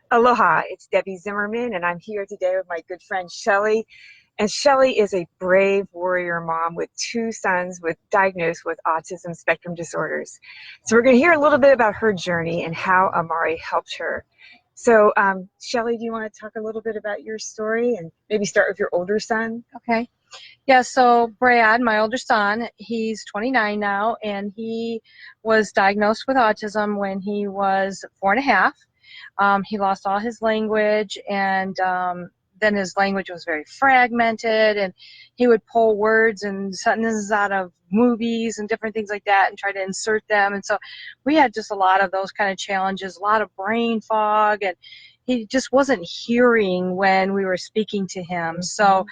Aloha, it's Debbie Zimmerman, and I'm here today with my good friend Shelly. And Shelly is a brave warrior mom with two sons diagnosed with autism spectrum disorders. So we're going to hear a little bit about her journey and how Amari helped her. So, Shelly, do you want to talk a little bit about your story and maybe start with your older son? Okay. Yeah, so Brad, my older son, he's 29 now, and he was diagnosed with autism when he was 4.5. He lost all his language, and then his language was very fragmented, and he would pull words and sentences out of movies and different things like that and try to insert them. And so we had just a lot of those kind of challenges, a lot of brain fog, and he just wasn't hearing when we were speaking to him. So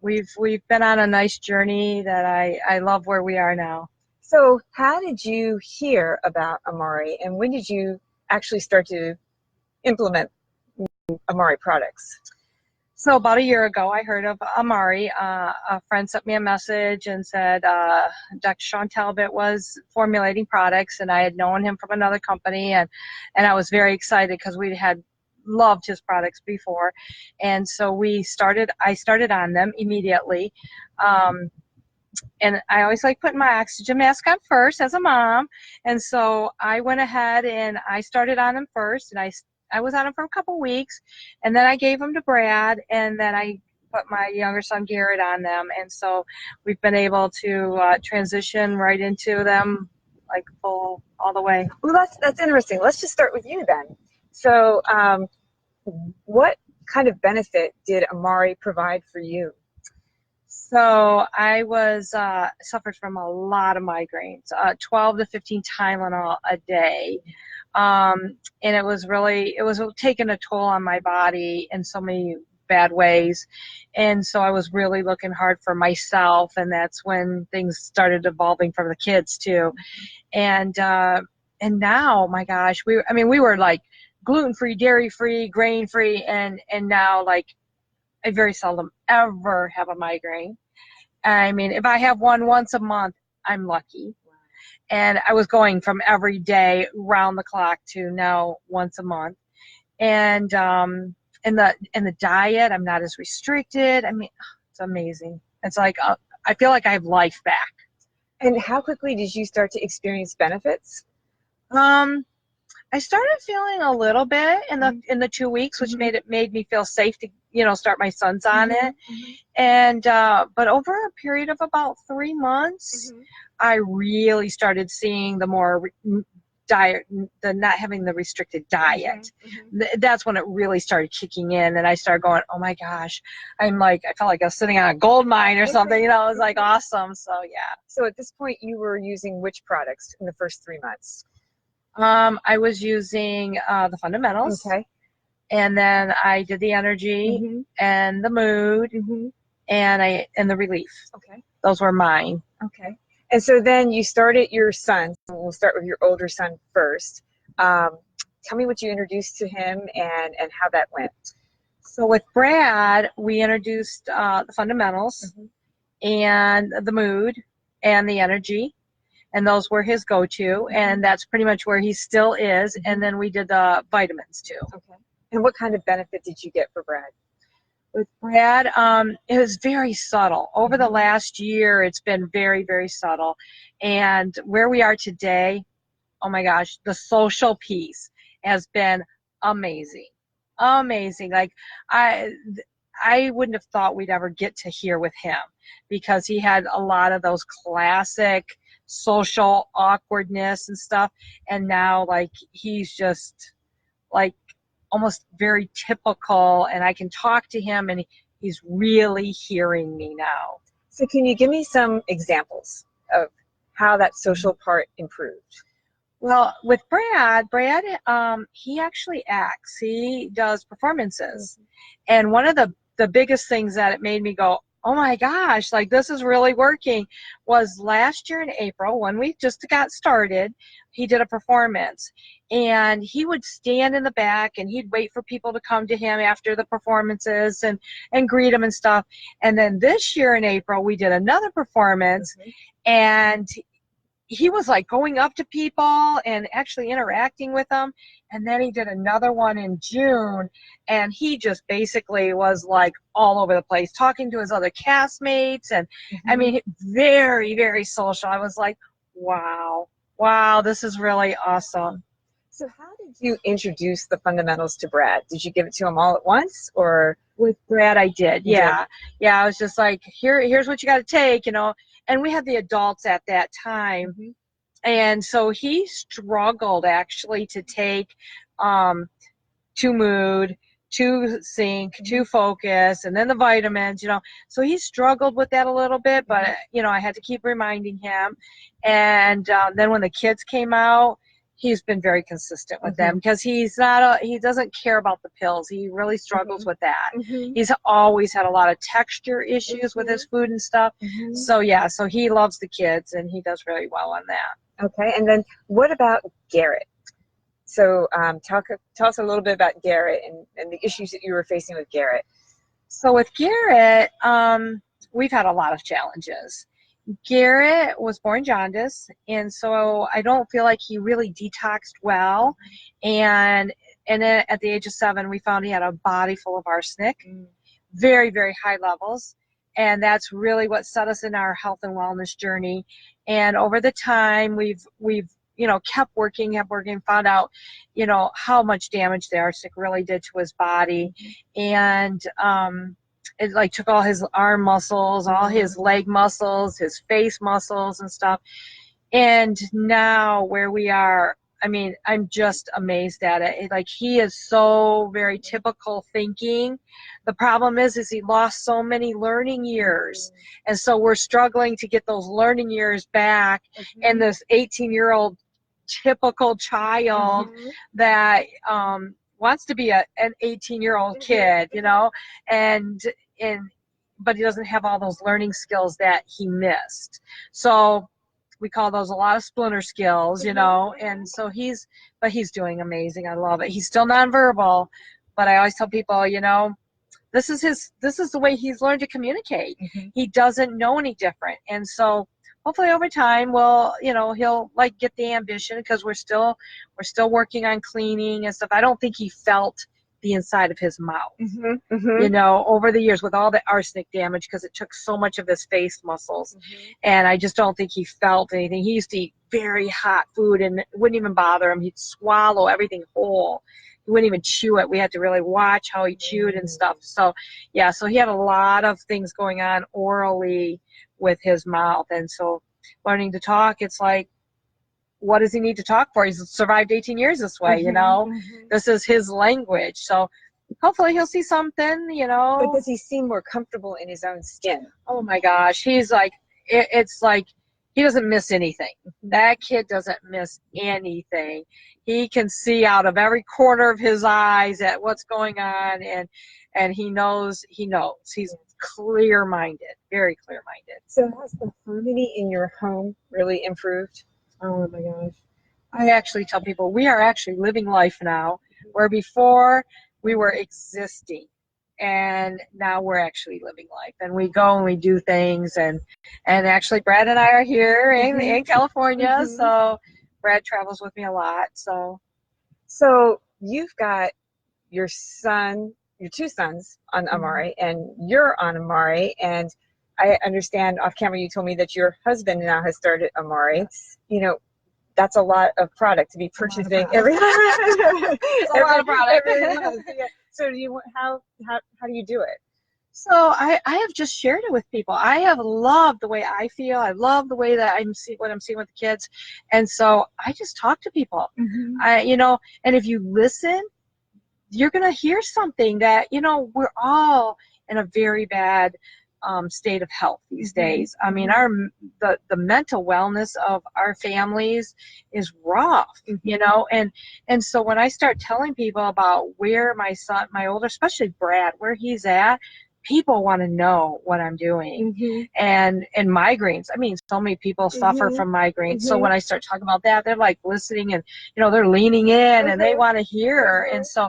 we've been on a nice journey that I love where we are now. So, how did you hear about Amari, and when did you actually start to implement Amari products? So about a year ago, I heard of Amari. A friend sent me a message and said Dr. Sean Talbot was formulating products, and I had known him from another company, and I was very excited because we had loved his products before, and so I started on them immediately. And I always like putting my oxygen mask on first as a mom, and so I went ahead and I started on them first, and I was on them for a couple weeks, and then I gave them to Brad, and then I put my younger son Garrett on them, and so we've been able to transition right into them like full all the way. Well, that's interesting. Let's just start with you then. So, what kind of benefit did Amari provide for you? So I was suffered from a lot of migraines, 12 to 15 Tylenol a day. And it was taking a toll on my body in so many bad ways. And so I was really looking hard for myself, and that's when things started evolving for the kids too. And now, my gosh, we were like gluten-free, dairy-free, grain-free, and now like I very seldom ever have a migraine. I mean, if I have one once a month, I'm lucky. And I was going from every day round the clock to now once a month. And in the diet, I'm not as restricted. I mean, it's amazing. It's like I feel like I have life back. And how quickly did you start to experience benefits? I started feeling a little bit in the 2 weeks, which made me feel safe to start my sons on it. And but over a period of about 3 months, I really started seeing the more diet, the not having the restricted diet. That's when it really started kicking in, and I started going, oh my gosh, I felt like I was sitting on a gold mine or something. It was like awesome. So yeah. So at this point, you were using which products in the first 3 months? I was using the fundamentals. Okay. And then I did the energy and the mood and the relief. Okay. Those were mine. Okay. And so then you started your son. We'll start with your older son first. Tell me what you introduced to him and how that went. So with Brad, we introduced the fundamentals and the mood and the energy. And those were his go-to, and that's pretty much where he still is. And then we did the vitamins too. Okay. And what kind of benefit did you get for Brad? With Brad, it was very subtle. Over the last year, it's been very, very subtle. And where we are today, oh my gosh, the social piece has been amazing. Amazing. Like I wouldn't have thought we'd ever get to here with him, because he had a lot of those classic social awkwardness and stuff, and now like he's just like almost very typical, and I can talk to him and he's really hearing me now. So can you give me some examples of how that social part improved? Well, with Brad, he actually acts. He does performances. And one of the biggest things that it made me go, oh my gosh, like this is really working, was last year in April when we just got started. He did a performance, and he would stand in the back and he'd wait for people to come to him after the performances and greet him and stuff. And then this year in April, we did another performance, and he was like going up to people and actually interacting with them. And then he did another one in June, and he just basically was like all over the place, talking to his other castmates. And I mean, very, very social. I was like, wow, this is really awesome. So how did you introduce the fundamentals to Brad? Did you give it to him all at once, or? With Brad, I did. You Yeah. did? Yeah. I was just like, here's what you got to take, you know. And we had the adults at that time. And so he struggled actually to take to mood, to sync, to focus, and then the vitamins, you know. So he struggled with that a little bit, but, you know, I had to keep reminding him. And then when the kids came out, he's been very consistent with them, because he doesn't care about the pills. He really struggles with that. He's always had a lot of texture issues with his food and stuff. So yeah, so he loves the kids, and he does really well on that. Okay, and then what about Garrett? So tell us a little bit about Garrett and the issues that you were facing with Garrett. So with Garrett, we've had a lot of challenges. Garrett was born jaundice, and so I don't feel like he really detoxed well. And then at the age of 7, we found he had a body full of arsenic, very, very high levels. And that's really what set us in our health and wellness journey. And over the time, we've you know, kept working, found out, you know, how much damage the arsenic really did to his body. And it like took all his arm muscles, all his leg muscles, his face muscles and stuff. And now where we are, I mean, I'm just amazed at it. Like, he is so very typical thinking. The problem is he lost so many learning years. And so we're struggling to get those learning years back. And this 18-year-old typical child that wants to be an 18-year-old kid, you know, but he doesn't have all those learning skills that he missed. So we call those a lot of splinter skills, you know. And so he's doing amazing. I love it. He's still nonverbal, but I always tell people, you know, this is the way he's learned to communicate. He doesn't know any different. And so hopefully over time, he'll like get the ambition, because we're still working on cleaning and stuff. I don't think he felt the inside of his mouth, you know, over the years with all the arsenic damage, because it took so much of his face muscles. And I just don't think he felt anything. He used to eat very hot food and it wouldn't even bother him. He'd swallow everything whole. He wouldn't even chew it. We had to really watch how he chewed and stuff. So yeah, so he had a lot of things going on orally with his mouth. And so learning to talk, it's like, what does he need to talk for? He's survived 18 years this way, you know. This is his language. So hopefully he'll see something, you know. But does he seem more comfortable in his own skin? Oh my gosh, he's like, it's like he doesn't miss anything. That kid doesn't miss anything. He can see out of every corner of his eyes at what's going on, and he knows. He's clear-minded, very clear-minded. So has the harmony in your home really improved? Oh my gosh. I actually tell people we are actually living life now, where before we were existing, and now we're actually living life. And we go and we do things, and actually Brad and I are here in California, so Brad travels with me a lot. So you've got your two sons on Amari, and you're on Amari, and I understand off camera you told me that your husband now has started Amari. You know, that's a lot of product to be purchasing every month. So how do you do it? So I have just shared it with people. I have loved the way I feel. I love the way that what I'm seeing with the kids. And so I just talk to people. You know, and if you listen, you're going to hear something that, you know, we're all in a very bad state of health these days. I mean, the mental wellness of our families is rough, you know, and so when I start telling people about where my son, my older, especially Brad, where he's at, people want to know what I'm doing. And migraines. I mean, so many people suffer from migraines. So when I start talking about that, they're like listening, and, you know, they're leaning in and they want to hear. And so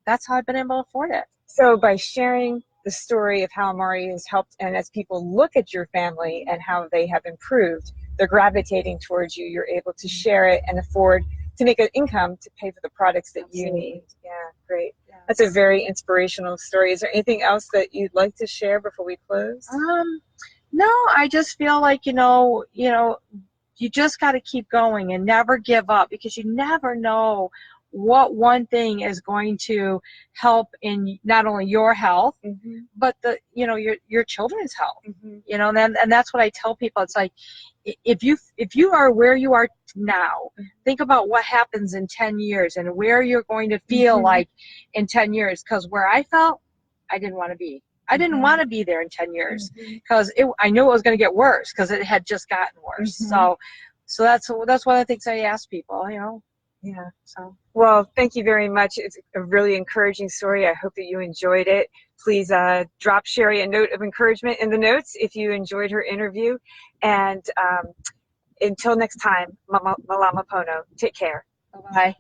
that's how I've been able to afford it. So by sharing the story of how Amari has helped, and as people look at your family and how they have improved, they're gravitating towards you. You're able to share it and afford to make an income to pay for the products that you need. Yeah, great. Yeah. That's a very inspirational story. Is there anything else that you'd like to share before we close? No, I just feel like, you just got to keep going and never give up, because you never know what one thing is going to help in not only your health, but your children's health. And that's what I tell people. It's like, if you are where you are now, think about what happens in 10 years and where you're going to feel like in 10 years. Because where I felt, I didn't want to be. I didn't want to be there in 10 years, because I knew it was going to get worse, because it had just gotten worse. So that's one of the things I ask people, Yeah. So. Well, thank you very much. It's a really encouraging story. I hope that you enjoyed it. Please drop Sherry a note of encouragement in the notes if you enjoyed her interview. And until next time, Malama Pono, take care. Bye.